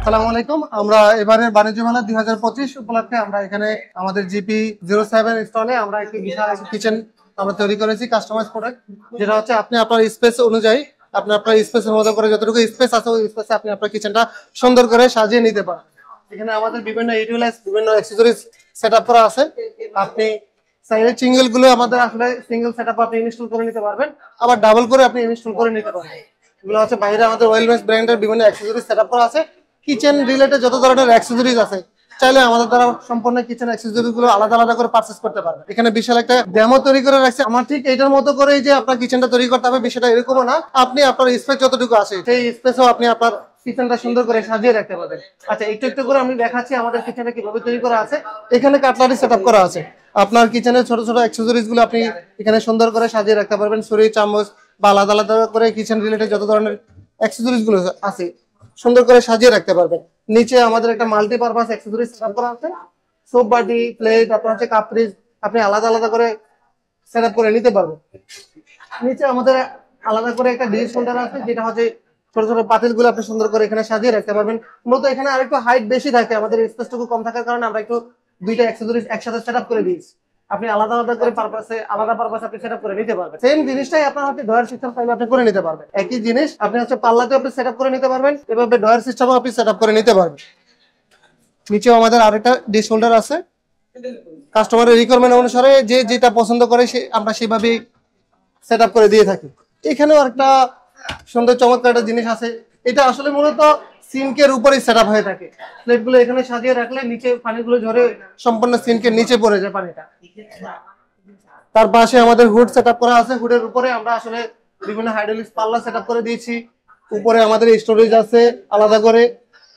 আসসালামু আলাইকুম। আমরা এবারে বাণিজ্য মেলা 2025 উপলক্ষে আমরা এখানে আমাদের GP07 স্টলে আমরা একটি বিশাল কিচেন আমরা তৈরি করেছি, কাস্টমাইজ প্রোডাক্ট, যেটা হচ্ছে আপনি আপনার স্পেস অনুযায়ী আপনি আপনার স্পেসের মতো করে যতটুকু স্পেস আছে ওই স্পেসে আপনি আপনার কিচেনটা সুন্দর করে সাজিয়ে নিতে পারেন। এখানে আমাদের বিভিন্ন ইউটিলাইজ বিভিন্ন অ্যাক্সেসরিজ সেটআপ করা আছে। আপনি চাইলে সিঙ্গেল গুলো আমাদের আসলে সিঙ্গেল সেটআপ আপনি ইনস্টল করে নিতে পারবেন, আবার ডাবল করে আপনি ইনস্টল করে নিতে পারবেন। এগুলো হচ্ছে বাইরে আমাদের ওয়েলমেস ব্র্যান্ডের বিভিন্ন অ্যাক্সেসরিজ সেটআপ করা আছে। কিচেন রিলেটেড যত ধরনের অ্যাক্সেসরিজ আছে চাইলে আমাদের দ্বারা সম্পূর্ণ কিচেন অ্যাক্সেসরিজ গুলো আলাদা আলাদা করে পারচেজ করতে পারবেন। এখানে বিশাল একটা ডেমো তৈরি করে রাখছে। আমার ঠিক এইটার মতো করে যে আপনার কিচেনটা তৈরি করতে হবে বিষয়টা এরকমও না। আপনি আপনার স্পেস যতটুকু আছে সেই স্পেসও আপনি আপনার কিচেনটা সুন্দর করে সাজিয়ে রাখতে পারবেন। আচ্ছা, একটু একটু করে আমি দেখাচ্ছি আমাদের কিচেনটা কিভাবে তৈরি করা আছে। এখানে কাটলারি সেটআপ করা আছে। আপনার কিচেনের ছোট ছোট অ্যাক্সেসরিজ গুলো আপনি এখানে সুন্দর করে সাজিয়ে রাখতে পারবেন। ছুরি, চামচ বা আলাদা আলাদা করে কিচেন রিলেটেড যত ধরনের অ্যাক্সেসরিজ গুলো আছে সুন্দর করে সাজিয়ে রাখতে পারবেন। নিচে আমাদের একটা মাল্টিপারপাস অ্যাক্সেসরিজ সেটআপ করা আছে। সোপ বাটি, প্লেট, আপনার হচ্ছে কাপ ফ্রিজ আপনি আলাদা আলাদা করে সেটআপ করে নিতে পারবেন। নিচে আমাদের আলাদা করে একটা ডিশ হোল্ডার আছে, যেটা হচ্ছে ছোট ছোট পাতিলগুলো আপনি সুন্দর করে এখানে সাজিয়ে রাখতে পারবেন। মূলত এখানে আরেকটু হাইট বেশি থাকে, আমাদের স্পেসটুকু কম থাকার কারণে আমরা একটু দুইটা অ্যাক্সেসরিজ একসাথে সেটআপ করে দিয়েছি। আপনি আলাদা আলাদা করে আলাদা পারপাসে আপনি সেটআপ করে নিতে পারবেন। সেম জিনিসটাই আপনার হচ্ছে ডয়ার সিস্টেম চাইলে আপনি করে নিতে পারবেন। একই জিনিস আপনি হচ্ছে পাল্লাতে আপনি সেটআপ করে নিতে পারবেন, এভাবে ডয়ার সিস্টেমও আপনি সেটআপ করে নিতে পারবেন। নিচেও আমাদের আরেকটা ডিশ হোল্ডার আছে। কাস্টমারের রিকোয়ারমেন্ট অনুসারে যে যেটা পছন্দ করে আমরা সেভাবেই সেটআপ করে দিয়ে থাকি। এখানেও একটা সুন্দর চমৎকার একটা জিনিস আছে। এটা আসলে মূলত সিঙ্কের উপরেই সেটআপ হয়ে থাকে। প্লেটগুলো এখানে সাজিয়ে রাখলে নিচে পানিগুলো ঝরে সম্পূর্ণ সিঙ্কের নিচে পড়ে যায় পানিটা। তার পাশে আমাদের হুড সেটআপ করা আছে। হুডের উপরে আমরা আসলে বিভিন্ন হাইড্রোলিক্স পাল্লা সেটআপ করে দিয়েছি। উপরে আমাদের স্টোরেজ আছে আলাদা করে।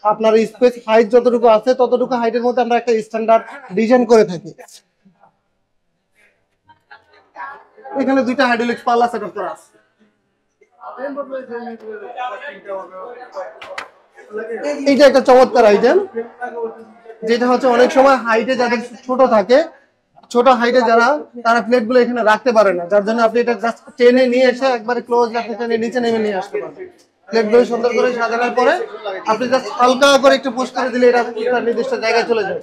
আপনার স্পেস হাইট যতটুকু আছে ততটুকু হাইটের মধ্যে আমরা একটা স্ট্যান্ডার্ড ডিজাইন করে থাকি। এখানে দুইটা হাইড্রোলিক্স পাল্লা সেটআপ করা আছে। এইটা একটা চমৎকার আইটেম, যেটা হচ্ছে অনেক সময় হাইটে যাদের ছোট থাকে, ছোট হাইটে যারা তারা প্লেট গুলো এখানে রাখতে পারে না, যার জন্য আপনি এটা জাস্ট টেনে নিয়ে এসে একবারে ক্লোজ রাখতে টেনে নিচে নেমে নিয়ে আসতে পারবেন। প্লেট গুলো সুন্দর করে সাজানোর পরে আপনি জাস্ট হালকা করে একটু পুশ করে দিলে এটা নির্দিষ্ট জায়গায় চলে যাবে।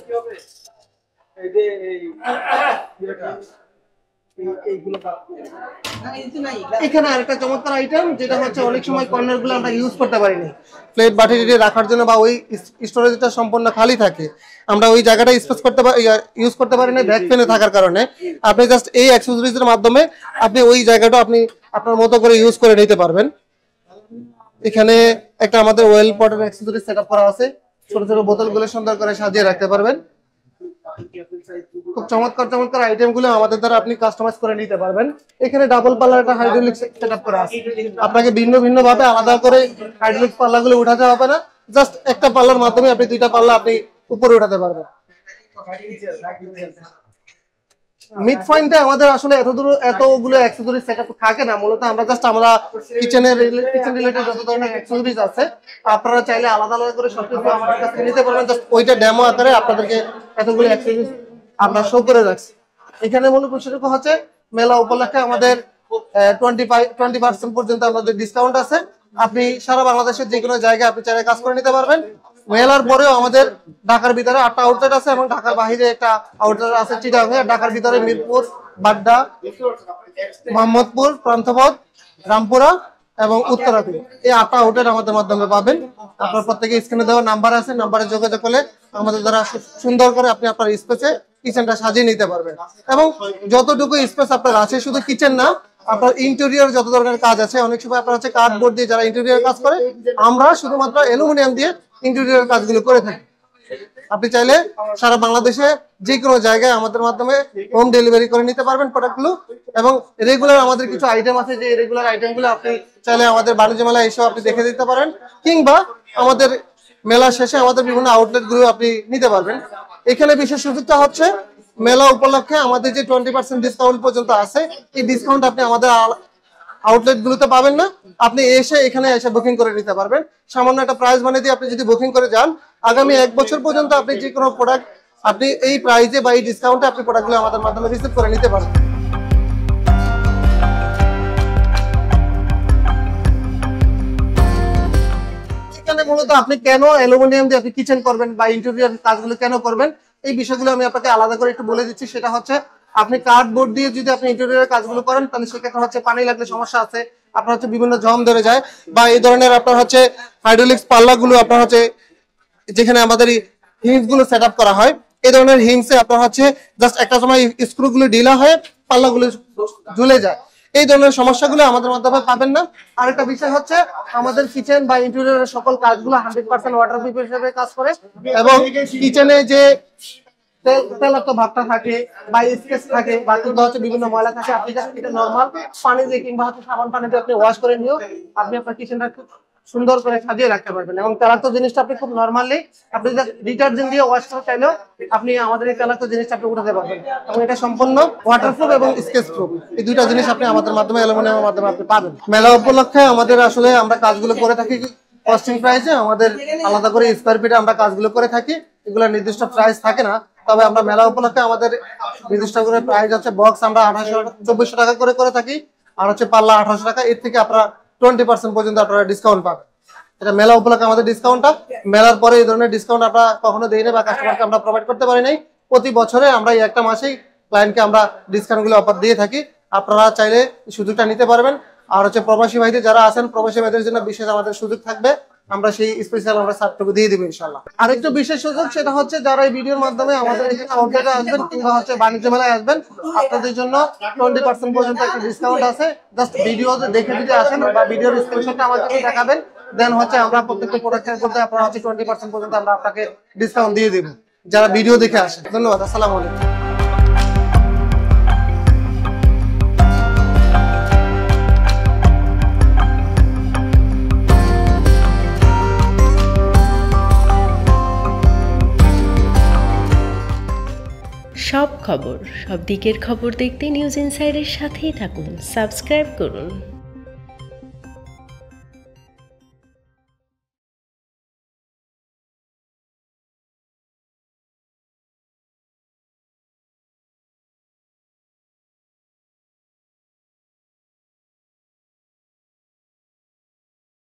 এখানে আরেকটা চমৎকার আইটেম, যেটা হচ্ছে অনেক সময় কর্নার গুলো আমরা ইউজ করতে পারিনি, প্লেট বাটি রাখার জন্য বা ওই স্টোরেজটা সম্পূর্ণ খালি থাকে, আমরা ওই জায়গাটা স্পেস করতে ইউজ করতে পারি না ব্যাক পেনে থাকার কারণে। আপনি জাস্ট এই অ্যাক্সেসরিজের মাধ্যমে আপনি ওই জায়গাটা আপনি আপনার মতো করে ইউজ করে নিতে পারবেন। এখানে একটা আমাদের ওয়েল পটের অ্যাক্সেসরিজ সেটআপ করা আছে। ছোট ছোট বোতলগুলো সুন্দর করে সাজিয়ে রাখতে পারবেন। খুব চমৎকার চমৎকার আইটেম গুলো আমাদের দ্বারা আপনি কাস্টমাইজ করে নিতে পারবেন। এখানে ডাবল পাল্লার একটা হাইড্রোলিক সেটআপ করা আছে। আপনাকে ভিন্ন ভিন্ন ভাবে আলাদা করে হাইড্রোলিক পাল্লাগুলো উঠাতে হবে না, জাস্ট একটা পাল্লার মাধ্যমে আপনি দুইটা পাল্লা আপনি উপরে উঠাতে পারবেন। মিড পয়েন্টে আমাদের আসলে এতগুলো অ্যাক্সেসরিজ সেটআপ থাকে না। মূলত আমরা জাস্ট কিচেন রিলেটেড যত ধরনের অ্যাক্সেসরিজ আছে আপনারা চাইলে আলাদা আলাদা করে সবকিছু আমাদের কাছ থেকে নিতে পারবেন। জাস্ট ওইটা ডেমো আকারে আপনাদেরকে এতগুলো অ্যাক্সেসরিজ আমরা শো করে রাখছি। এখানে মূলত বিষয়টা হচ্ছে মেলা উপলক্ষে আমাদের 20% পর্যন্ত আমাদের ডিসকাউন্ট আছে। আপনি সারা বাংলাদেশের যে কোনো জায়গায় আপনি চাইলে কাজ করে নিতে পারবেন। মেলার পরেও আমাদের ঢাকার ভিতরে 8টা আউটলেট আছে এবং ঢাকার বাইরে একটা আউটলেট আছে চিটাগাং। ঢাকার ভিতরে মিরপুর, বাড্ডা, মোহাম্মদপুর, প্রান্তপথ, রামপুরা এবং উত্তরাতে এই 8টা আউটলেট আমাদের মাধ্যমে পাবেন। আপনার প্রত্যেকে স্ক্রিনে দেওয়া নাম্বার আছে, নাম্বারে যোগাযোগ করলে আমাদের দ্বারা সুন্দর করে আপনি আপনার স্পেসে কিচেনটা সাজিয়ে নিতে পারবেন। এবং যতটুকু স্পেস আপনার আছে, শুধু কিচেন না, আপনার ইন্টেরিয়র যত ধরনের কাজ আছে, অনেক সময় আপনার হচ্ছে কার্ডবোর্ড দিয়ে যারা ইন্টেরিয়র কাজ করে, আমরা শুধুমাত্র অ্যালুমিনিয়াম দিয়ে ইন্টেরিয়র কাজগুলো করে থাকি। আপনি চাইলে সারা বাংলাদেশে যে কোনো জায়গায় আমাদের মাধ্যমে হোম ডেলিভারি করে নিতে পারবেন প্রোডাক্টগুলো। এবং রেগুলার আমাদের কিছু আইটেম আছে, যে রেগুলার আইটেমগুলো আপনি চাইলে আমাদের বাণিজ্য মেলায় এসেও আপনি দেখে দিতে পারেন, কিংবা আমাদের মেলা শেষে আমাদের বিভিন্ন আউটলেটগুলো আপনি নিতে পারবেন। এখানে বিশেষ সুযোগটা হচ্ছে মেলা উপলক্ষে আমাদের যে 20% ডিসকাউন্ট পর্যন্ত আছে, এই ডিসকাউন্ট আপনি আমাদের আউটলেট গুলোতে পাবেন না। আপনি এখানে এসে বুকিং করে নিতে পারবেন। সামান্য একটা প্রাইস বানিয়ে দিয়ে আপনি যদি বুকিং করে যান, আগামী 1 বছর পর্যন্ত আপনি যে কোনো প্রোডাক্ট আপনি এই প্রাইসে বা এই ডিসকাউন্টে আপনি প্রোডাক্টগুলো আমাদের মাধ্যমে রিসিভ করে নিতে পারবেন। মাঝখানে মূলত আপনি কেন অ্যালুমিনিয়াম দিয়ে আপনি কিচেন করবেন বা ইন্টেরিয়র কাজগুলো কেন করবেন, এই বিষয়গুলো আমি আপনাকে আলাদা করে একটু বলে দিচ্ছি। সেটা হচ্ছে আপনি কার্ডবোর্ড দিয়ে যদি আপনি ইন্টেরিয়র কাজগুলো করেন তাহলে সেক্ষেত্রে হচ্ছে পানি লাগলে সমস্যা আছে, আপনার হচ্ছে বিভিন্ন জং ধরে যায়, বা এই ধরনের আপনার হচ্ছে হাইড্রোলিক্স পাল্লাগুলো আপনার হচ্ছে যেখানে আমাদের হিংস গুলো সেট আপ করা হয়, এই ধরনের হিংসে আপনার হচ্ছে জাস্ট একটা সময় স্ক্রু গুলো ঢিলা হয়ে পাল্লাগুলো ঝুলে যায়। এই ধরনের সমস্যাগুলো আমাদের মাধ্যমে পাবেন না। আরেকটা বিষয় হচ্ছে আমাদের কিচেন বা ইন্টেরিয়রের সকল কাজগুলো 100% ওয়াটারপ্রুফ হিসেবে কাজ করে, এবং কিচেনে যে তেলাক্ত ভাবটা থাকে বা স্কেচ থাকে বা কিংবা হচ্ছে বিভিন্ন ময়লা থাকে, আপনি জাস্ট এটা নরমাল পানি দিয়ে কিংবা হচ্ছে সাবান পানি দিয়ে আপনি ওয়াশ করে নিও, আপনি আপনার কিচেনটা খুব সুন্দর করে সাজিয়ে রাখতে পারবেন। এবং তেলাক্ত জিনিসটা আপনি খুব নরমালি আপনি জাস্ট ডিটারজেন্ট দিয়ে ওয়াশ করতে চাইলেও আপনি আমাদের এই তেলাক্ত জিনিসটা আপনি উঠাতে পারবেন, এবং এটা সম্পূর্ণ ওয়াটারপ্রুফ এবং স্কেচ প্রুফ। এই দুইটা জিনিস আপনি আমাদের মাধ্যমে অ্যালুমিনিয়ামের মাধ্যমে আপনি পাবেন। মেলা উপলক্ষে আমাদের আসলে আমরা কাজগুলো করে থাকি কস্টিং প্রাইসে, আমাদের আলাদা করে স্কয়ার ফিটে আমরা কাজগুলো করে থাকি, এগুলো নির্দিষ্ট প্রাইস থাকে না। তবে আমরা মেলা উপলক্ষে আমাদের নির্দিষ্ট করে প্রাইস হচ্ছে বক্স আমরা 2400 টাকা করে থাকি, আর হচ্ছে পাল্লা 1800 টাকা। এর থেকে আপনারা 20% পর্যন্ত আপনারা ডিসকাউন্ট পাবেন। এটা মেলা উপলক্ষে আমাদের ডিসকাউন্টটা, মেলার পরে এই ধরনের ডিসকাউন্ট আমরা কখনো দেই না বা কাস্টমারকে আমরা প্রোভাইড করতে পারি নাই। প্রতি বছরে আমরা এই একটা মাসেই ক্লায়েন্টকে আমরা ডিসকাউন্টগুলো অফার দিয়ে থাকি, আপনারা চাইলে সুযোগটা নিতে পারবেন। আর হচ্ছে প্রবাসী ভাইদের যারা আছেন, প্রবাসী ভাইদের জন্য বিশেষ আমাদের সুযোগ থাকবে, আমরা সেই স্পেশাল আমরা সার্টটুকু দিয়ে দিব ইনশাআল্লাহ। আরেকটা বিশেষ সুযোগ সেটা হচ্ছে যারা এই ভিডিওর মাধ্যমে আমাদের এখানে আউটলেটে আসবেন কিংবা হচ্ছে বাণিজ্য মেলায় আসবেন, আপনাদের জন্য 20% পর্যন্ত একটা ডিসকাউন্ট আছে। জাস্ট ভিডিও দেখে যদি আসেন বা ভিডিওর স্ক্রিনশটটা আমাদেরকে দেখাবেন, দেন হচ্ছে আমরা প্রত্যেকটা প্রোডাক্টের মধ্যে আপনারা হচ্ছে 20% পর্যন্ত আমরা আপনাকে ডিসকাউন্ট দিয়ে দেব যারা ভিডিও দেখে আসেন। ধন্যবাদ, আসসালামু আলাইকুম। সব খবর, সব দিকের খবর দেখতে নিউজ ইনসাইডের সাথেই থাকুন, সাবস্ক্রাইব করুন।